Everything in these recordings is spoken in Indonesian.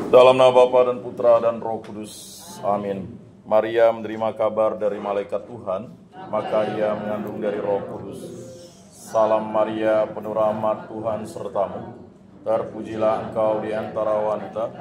Dalam nama Bapa dan Putra dan Roh Kudus. Amin. Maria menerima kabar dari malaikat Tuhan, maka ia mengandung dari Roh Kudus. Salam Maria, penuh rahmat, Tuhan sertamu. Terpujilah engkau di antara wanita,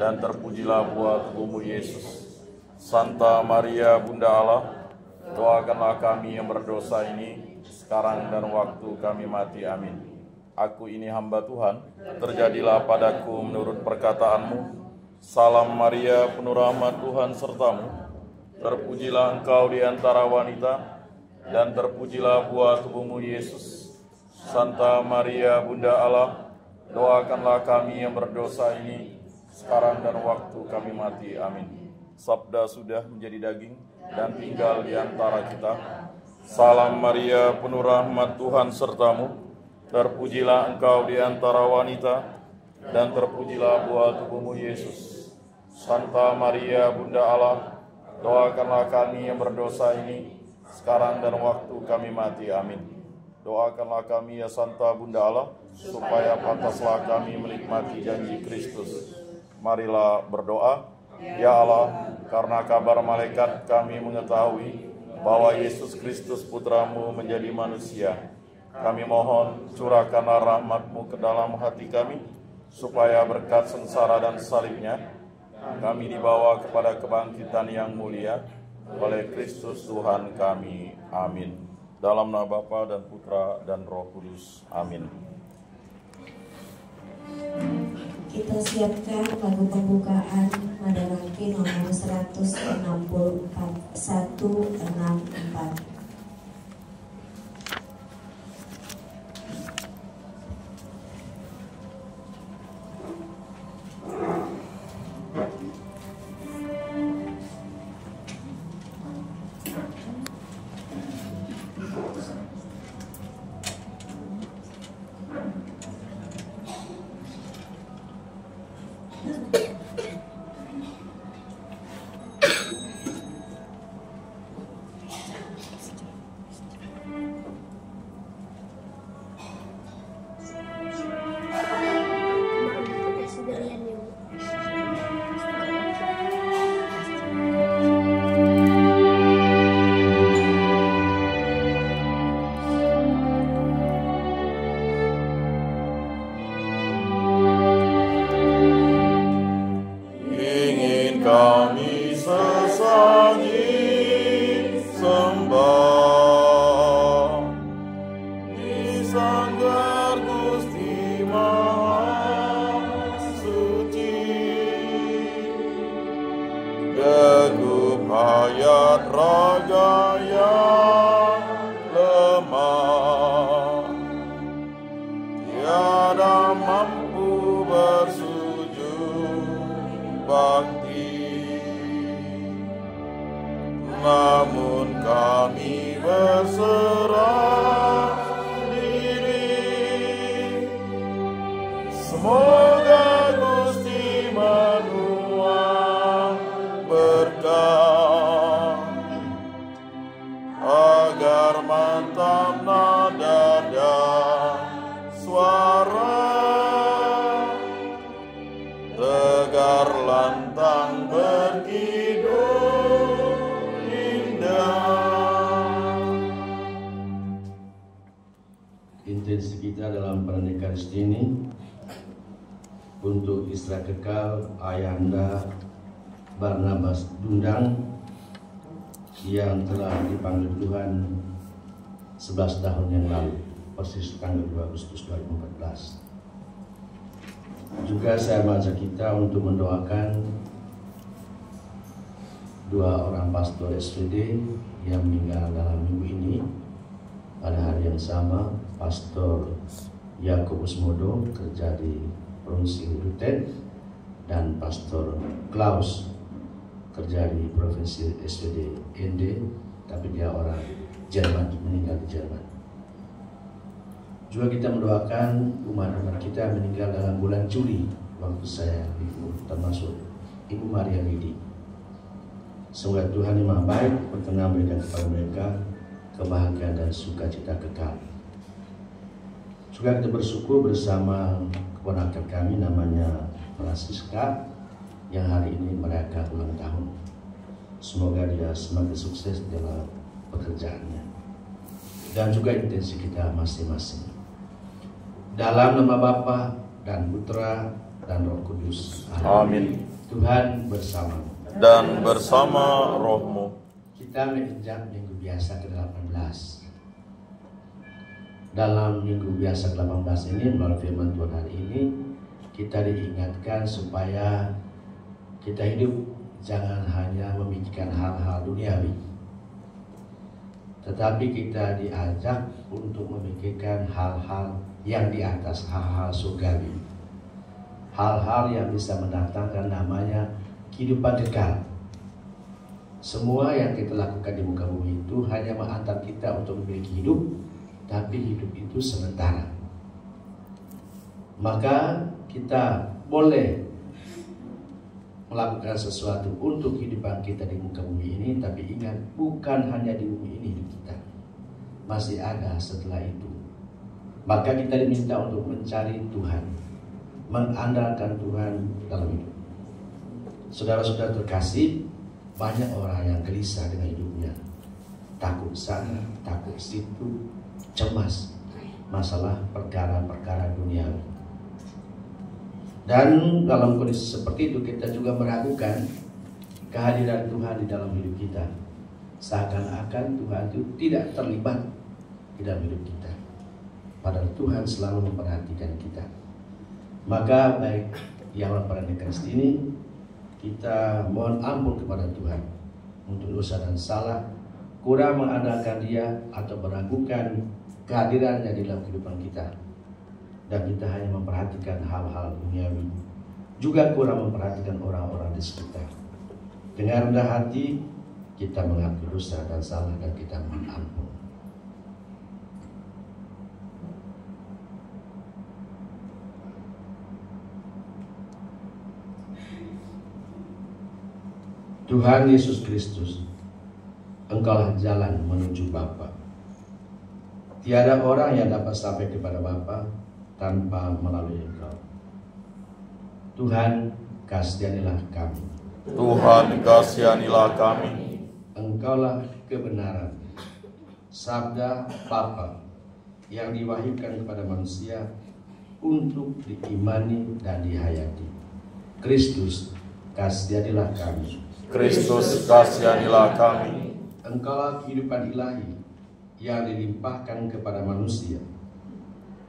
dan terpujilah buah tubuhmu Yesus. Santa Maria, Bunda Allah, doakanlah kami yang berdosa ini, sekarang dan waktu kami mati. Amin. Aku ini hamba Tuhan, terjadilah padaku menurut perkataanmu. Salam Maria, penuh rahmat, Tuhan sertamu. Terpujilah engkau di antara wanita, dan terpujilah buah tubuhmu Yesus. Santa Maria, Bunda Allah, doakanlah kami yang berdosa ini, sekarang dan waktu kami mati. Amin. Sabda sudah menjadi daging dan tinggal di antara kita. Salam Maria, penuh rahmat, Tuhan sertamu. Terpujilah engkau di antara wanita, dan terpujilah buah tubuhmu Yesus. Santa Maria, Bunda Allah, doakanlah kami yang berdosa ini, sekarang dan waktu kami mati. Amin. Doakanlah kami ya Santa Bunda Allah, supaya pantaslah kami menikmati janji Kristus. Marilah berdoa. Ya Allah, karena kabar malaikat kami mengetahui bahwa Yesus Kristus Putramu menjadi manusia. Kami mohon curahkanlah rahmat-Mu ke dalam hati kami, supaya berkat sengsara dan salibnya, kami dibawa kepada kebangkitan yang mulia oleh Kristus Tuhan kami. Amin. Dalam nama Bapa dan Putra dan Roh Kudus. Amin. Kita siapkan lagu pembukaan Madaraki nomor 164, 164. Intensi kita dalam pernikahan ini untuk Isra Kekal Ayahanda Barnabas Dundang yang telah dipanggil Tuhan 11 tahun yang lalu, persis tanggal 2 Agustus 2014. Juga saya mengajak kita untuk mendoakan dua orang pastor SVD yang meninggal dalam minggu ini. Pada hari yang sama, Pastor Yakobus Modo kerja di Provinsi Ruteng, dan Pastor Klaus kerja di Provinsi SVD ND, tapi dia orang Jerman, meninggal di Jerman. Juga kita mendoakan umat-umat kita meninggal dalam bulan Juli waktu saya libur, termasuk Ibu Maria Lidi. Semoga Tuhan yang Maha Baik berkenan memberikan kepada mereka kebahagiaan dan sukacita kekal. Juga kita bersyukur bersama ponakan kami namanya Francisca yang hari ini merayakan ulang tahun. Semoga dia semakin sukses dalam pekerjaannya dan juga intensi kita masing-masing. Dalam nama Bapa dan Putra dan Roh Kudus. Amin. Tuhan bersama Dan bersama rohmu. kita menginjak minggu biasa ke-18. Dalam minggu biasa ke-18 ini melalui firman Tuhan hari ini kita diingatkan supaya kita hidup jangan hanya memikirkan hal-hal duniawi, tetapi kita diajak untuk memikirkan hal-hal yang di atas, hal-hal surgawi, hal-hal yang bisa mendatangkan namanya kehidupan kekal. Semua yang kita lakukan di muka bumi itu hanya mengantar kita untuk memiliki hidup, tapi hidup itu sementara. Maka kita boleh melakukan sesuatu untuk kehidupan kita di muka bumi ini, tapi ingat, bukan hanya di bumi ini hidup kita, masih ada setelah itu. Maka kita diminta untuk mencari Tuhan, mengandalkan Tuhan dalam hidup. Saudara-saudara terkasih, banyak orang yang gelisah dengan hidupnya, takut sana, takut situ, cemas masalah perkara-perkara duniawi. Dan dalam kondisi seperti itu kita juga meragukan kehadiran Tuhan di dalam hidup kita. Seakan-akan Tuhan itu tidak terlibat di dalam hidup kita, padahal Tuhan selalu memperhatikan kita. Maka baik yang memperhatikan ini, kita mohon ampun kepada Tuhan untuk dosa dan salah, kurang mengandalkan Dia atau meragukan kehadirannya di dalam kehidupan kita. Dan kita hanya memperhatikan hal-hal duniawi, juga kurang memperhatikan orang-orang di sekitar. Dengan rendah hati kita mengakui dosa dan salah dan kita mohon ampun. Tuhan Yesus Kristus, Engkaulah jalan menuju Bapa. Tiada orang yang dapat sampai kepada Bapa tanpa melalui Engkau. Tuhan, kasihanilah kami. Tuhan, kasihanilah kami. Engkaulah kebenaran, sabda Bapa yang diwahyukan kepada manusia untuk diimani dan dihayati. Kristus, kasihanilah kami. Kristus, kasihanilah kami. Engkaulah kehidupan ilahi yang dilimpahkan kepada manusia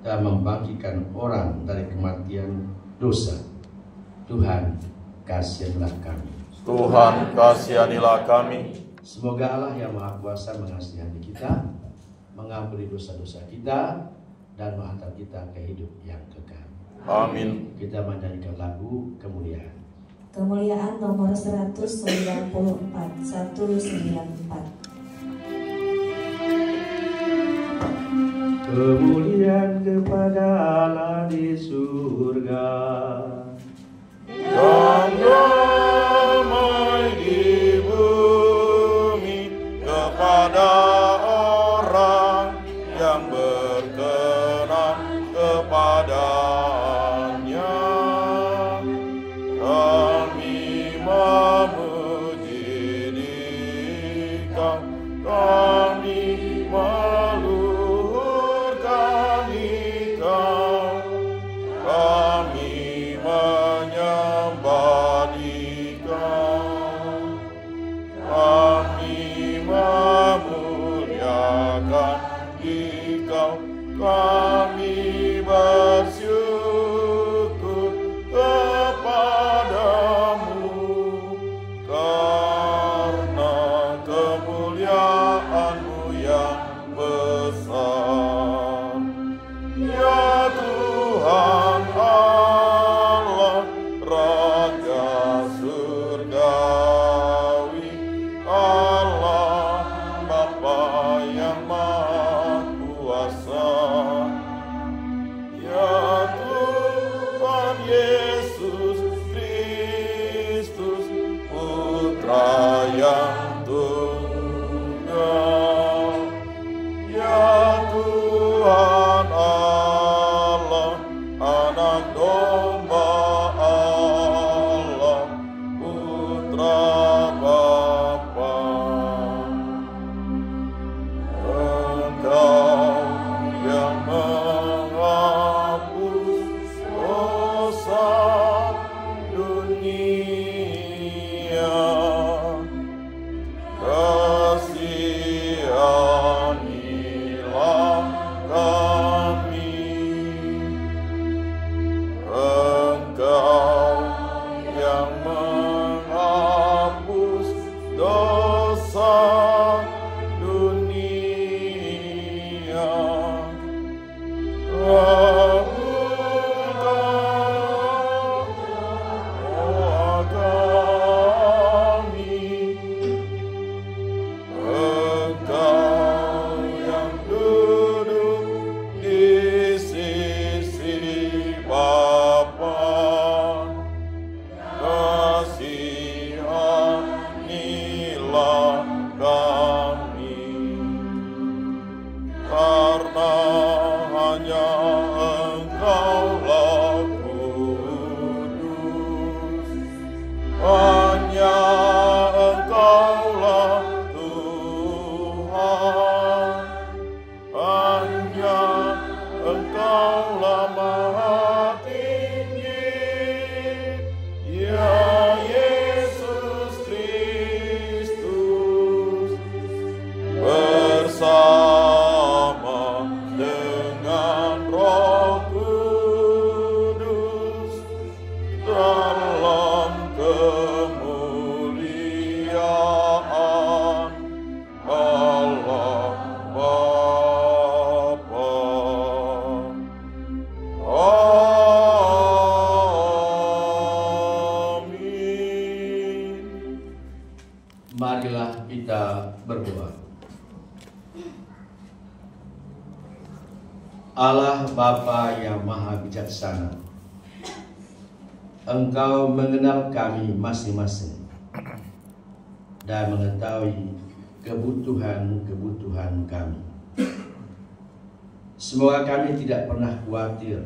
dan membangkitkan orang dari kematian dosa. Tuhan, kasihanilah kami. Tuhan, kasihanilah kami. Semoga Allah yang Maha Kuasa mengasihi kita, mengampuni dosa-dosa kita, dan menghantar kita ke hidup yang kekal. Amin. Kita menyanyikan lagu kemuliaan. Kemuliaan nomor 194, 194. Kemuliaan kepada Allah di surga Dan damai di bumi kepada orang yang berkenan kepadanya. Kami memuji Dikau, kami meluhurkan Dikau, kami menyembah Dikau, kami memuliakan Dikau, kami bersyukur kepadamu karena kemuliaan-Mu yang besar. Ya Tuhan Allah, Raja surgawi, Allah Bapa yang Maha Kuasa. Ya Tuhan Yesus Kristus, Putra yang tunggal. Ya Tuhan Allah, Anak Allah Bapa yang Maha Bijaksana, Engkau mengenal kami masing-masing dan mengetahui kebutuhan-kebutuhan kami. Semoga kami tidak pernah khawatir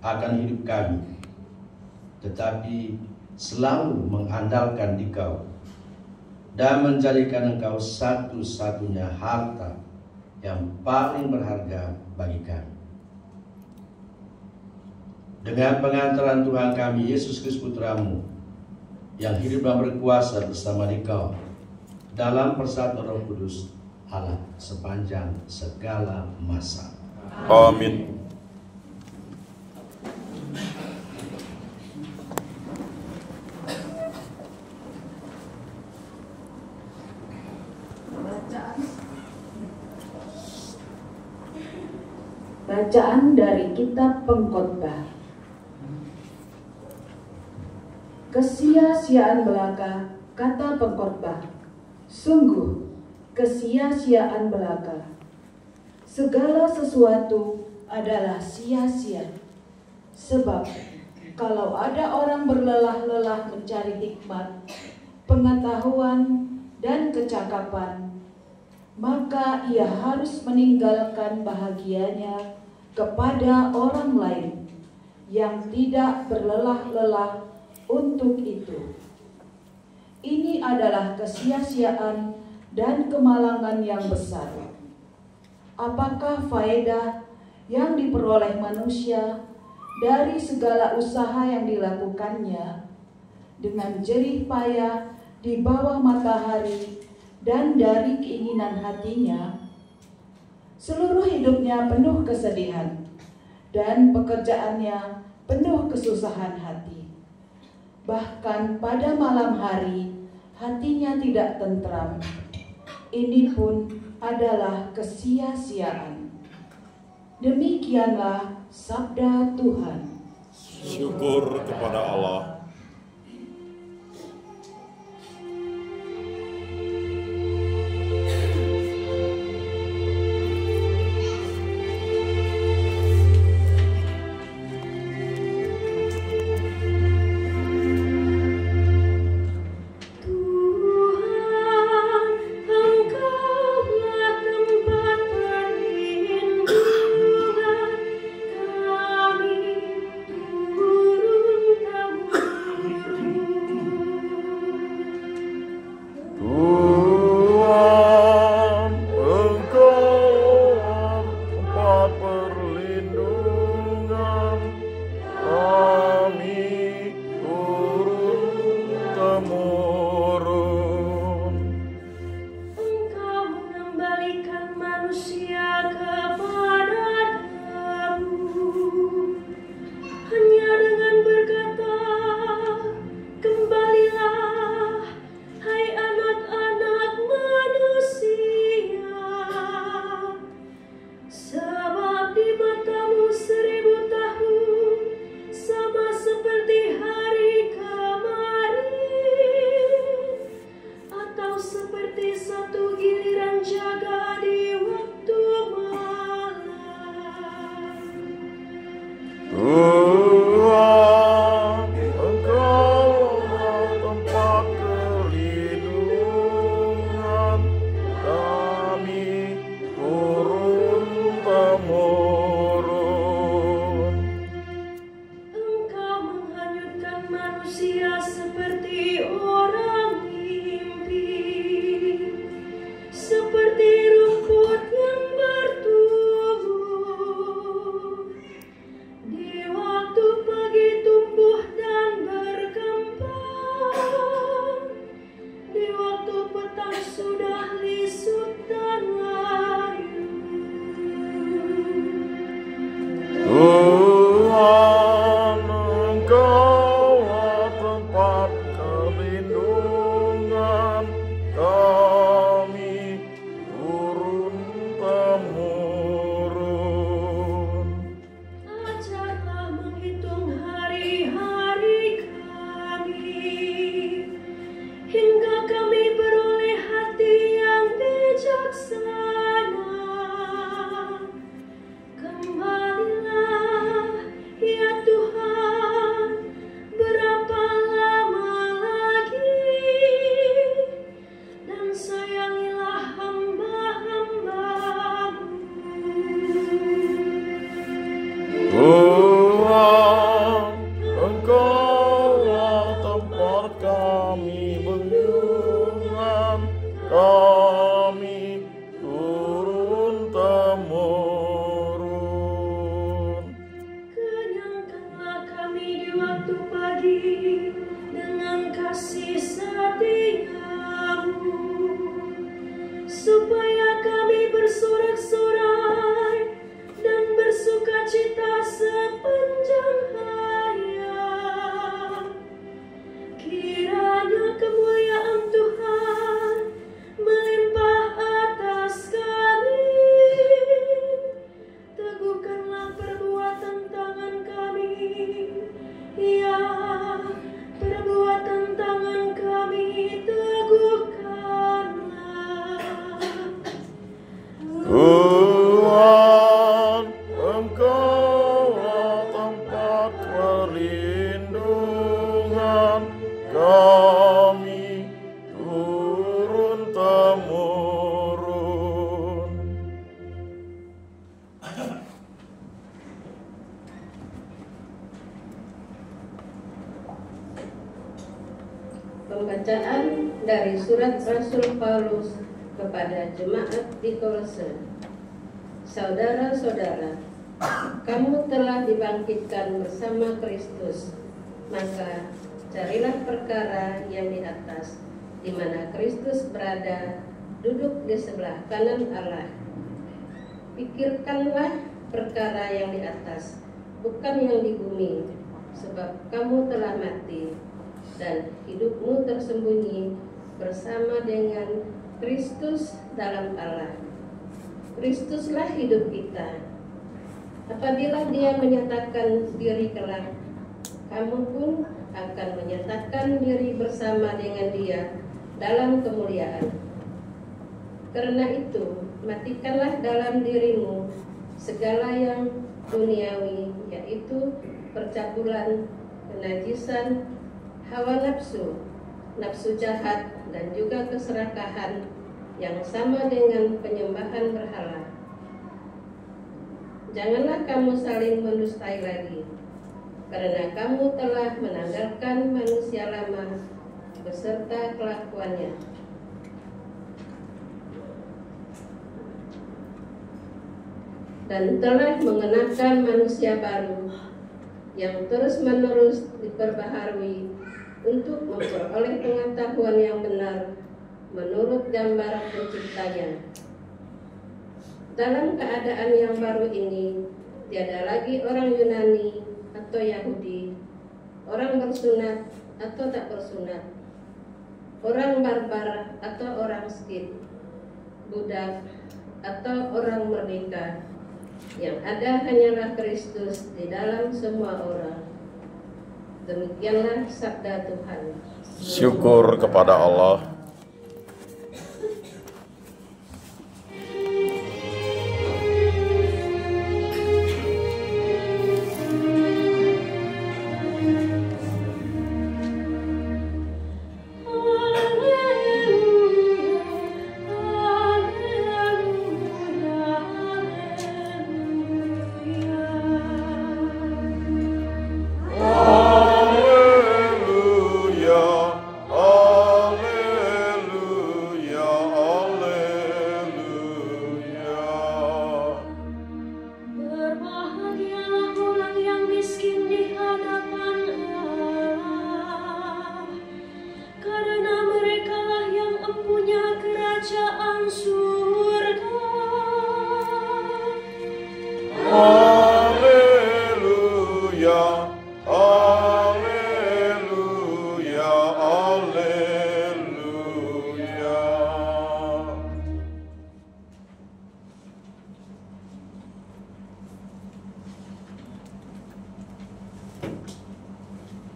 akan hidup kami, tetapi selalu mengandalkan Dikau dan menjadikan Engkau satu-satunya harta yang paling berharga bagi kami. Dengan pengantaran Tuhan kami Yesus Kristus Putra-Mu yang hidup dan berkuasa bersama Dikau dalam persatuan Roh Kudus Allah sepanjang segala masa. Amin. Bacaan dari Kitab Pengkhotbah. Kesia-siaan belaka, kata pengkhotbah. Sungguh, kesia-siaan belaka. Segala sesuatu adalah sia-sia. Sebab kalau ada orang berlelah-lelah mencari hikmat, pengetahuan, dan kecakapan, maka ia harus meninggalkan bahagianya kepada orang lain yang tidak berlelah-lelah untuk itu. Ini adalah kesia-siaan dan kemalangan yang besar. Apakah faedah yang diperoleh manusia dari segala usaha yang dilakukannya dengan jerih payah di bawah matahari dan dari keinginan hatinya? Seluruh hidupnya penuh kesedihan dan pekerjaannya penuh kesusahan hati. Bahkan pada malam hari hatinya tidak tentram. Ini pun adalah kesia-siaan. Demikianlah sabda Tuhan. Syukur kepada Allah. pribadi dengan kasih setiamu, supaya kami bersorak-sorai dan bersukacita sepanjang hayat. Kiranya kemuliaan Tuhan melimpah atas kami. Teguhkanlah perbuatan tangan kami, ya, perbuatan tangan kami teguhkanlah. Tuhan, Engkaulah tempat perlindungan kami turun-temurun. Pembacaan dari surat Rasul Paulus kepada jemaat di Kolose. Saudara-saudara, kamu telah dibangkitkan bersama Kristus, maka carilah perkara yang di atas, di mana Kristus berada, duduk di sebelah kanan Allah. Pikirkanlah perkara yang di atas, bukan yang di bumi, sebab kamu telah mati, dan hidupmu tersembunyi bersama dengan Kristus dalam Allah. Kristuslah hidup kita. Apabila Dia menyatakan diri kelak, kamu pun akan menyatakan diri bersama dengan Dia dalam kemuliaan. Karena itu, matikanlah dalam dirimu segala yang duniawi, yaitu percabulan, kenajisan, hawa nafsu, nafsu jahat, dan juga keserakahan yang sama dengan penyembahan berhala. Janganlah kamu saling mendustai lagi, karena kamu telah menanggalkan manusia lama beserta kelakuannya. Dan telah mengenakan manusia baru yang terus-menerus diperbaharui untuk memperoleh pengetahuan yang benar menurut gambar penciptanya. Dalam keadaan yang baru ini, tiada lagi orang Yunani atau Yahudi, orang bersunat atau tak bersunat, orang barbar atau orang Skit, budak atau orang merdeka. Yang ada hanyalah Kristus di dalam semua orang. Demikianlah sabda Tuhan. Syukur kepada Allah.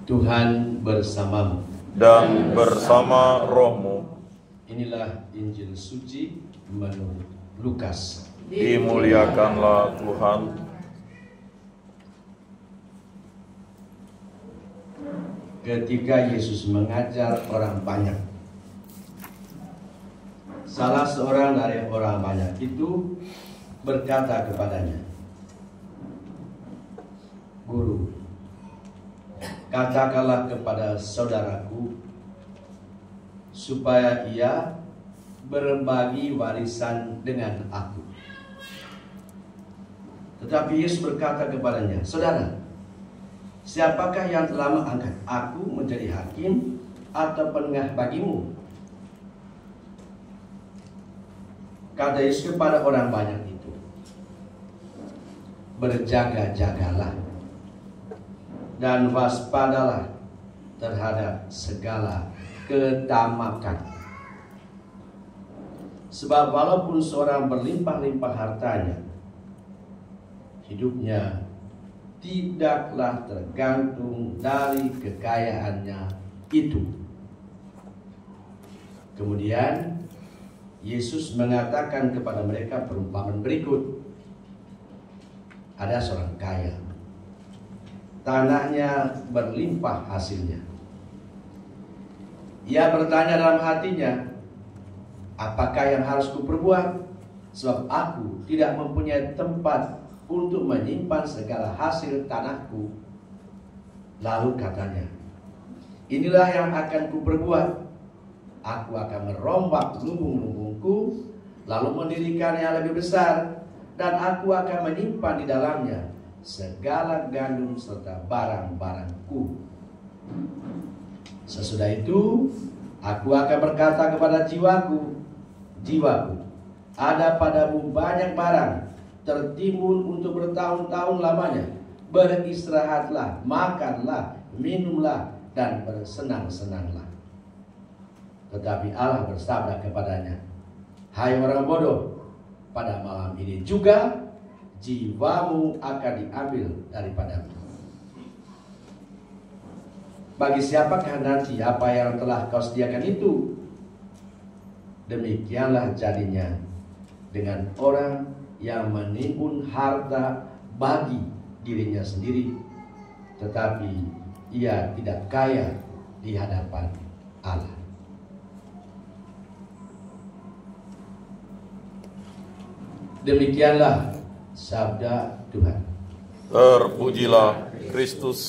Tuhan bersamamu dan bersama rohmu. Inilah Injil suci menurut Lukas. Dimuliakanlah Tuhan. Ketika Yesus mengajar orang banyak, salah seorang dari orang banyak itu berkata kepadanya, "Guru, katakanlah kepada saudaraku supaya ia berbagi warisan dengan aku." Tetapi Yesus berkata kepadanya, "Saudara, siapakah yang telah mengangkat aku menjadi hakim atau penengah bagimu? Kata Yesus kepada orang banyak itu, berjaga-jagalah dan waspadalah terhadap segala ketamakan. Sebab walaupun seorang berlimpah-limpah hartanya, hidupnya tidaklah tergantung dari kekayaannya itu. Kemudian Yesus mengatakan kepada mereka perumpamaan berikut. Ada seorang kaya, tanahnya berlimpah hasilnya. Ia bertanya dalam hatinya, apakah yang harus kuperbuat? Sebab aku tidak mempunyai tempat untuk menyimpan segala hasil tanahku. Lalu katanya, inilah yang akan kuperbuat. Aku akan merombak lumbung-lumbungku, lalu mendirikan yang lebih besar, dan aku akan menyimpan di dalamnya segala gandum serta barang-barangku. Sesudah itu, aku akan berkata kepada jiwaku, jiwaku, ada padamu banyak barang tertimbun untuk bertahun-tahun lamanya. Beristirahatlah, makanlah, minumlah, dan bersenang-senanglah. Tetapi Allah bersabda kepadanya, hai orang bodoh, pada malam ini juga jiwamu akan diambil daripadamu. Bagi siapakah nanti apa yang telah kau sediakan itu? Demikianlah jadinya dengan orang yang menimbun harta bagi dirinya sendiri, tetapi ia tidak kaya di hadapan Allah. Demikianlah sabda Tuhan. Terpujilah Kristus.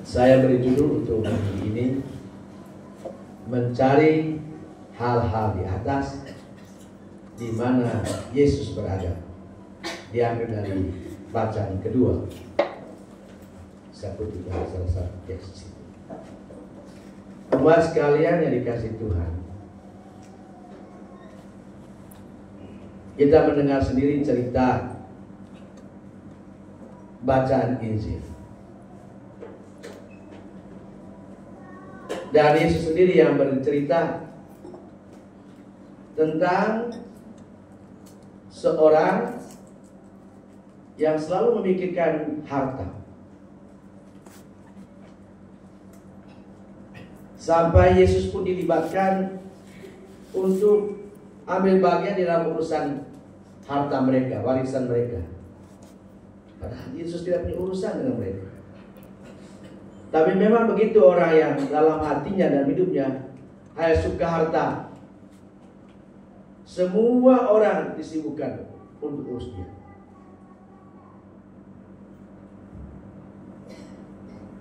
Saya beri judul untuk hari ini, mencari hal-hal di atas di mana Yesus berada. Diambil dari bacaan kedua. Saya kutip dari salah satu teks. Umat sekalian yang dikasihi Tuhan, kita mendengar sendiri cerita bacaan Injil. Dan Yesus sendiri yang bercerita tentang seorang yang selalu memikirkan harta. Sampai Yesus pun dilibatkan untuk ambil bagian di dalam urusan harta mereka, warisan mereka. Padahal Yesus tidak punya urusan dengan mereka. Tapi memang begitu orang yang dalam hatinya dan hidupnya hanya suka harta. Semua orang disibukkan untuk urus dia.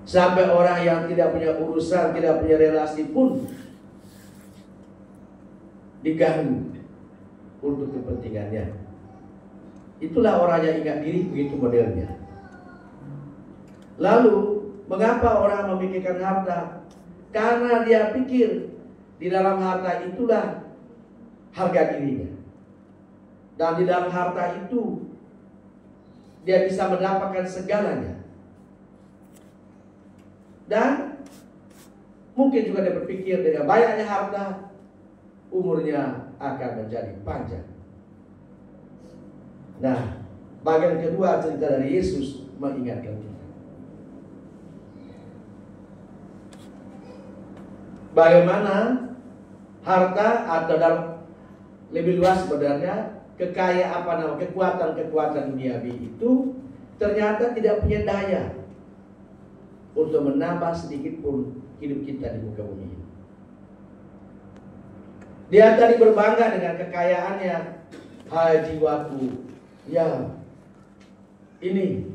Sampai orang yang tidak punya urusan, tidak punya relasi pun diganggu untuk kepentingannya. Itulah orang yang ingat diri, begitu modelnya. Lalu, mengapa orang memikirkan harta? Karena dia pikir di dalam harta itulah harga dirinya. Dan di dalam harta itu dia bisa mendapatkan segalanya. Dan mungkin juga dia berpikir dengan banyaknya harta, umurnya akan menjadi panjang. Nah, bagian kedua cerita dari Yesus mengingatkan kita. Bagaimana harta atau dalam lebih luas sebenarnya kekayaan kekuatan duniawi itu ternyata tidak punya daya untuk menambah sedikit pun hidup kita di muka bumi. Dia tadi berbangga dengan kekayaannya. Hai jiwaku, ya ini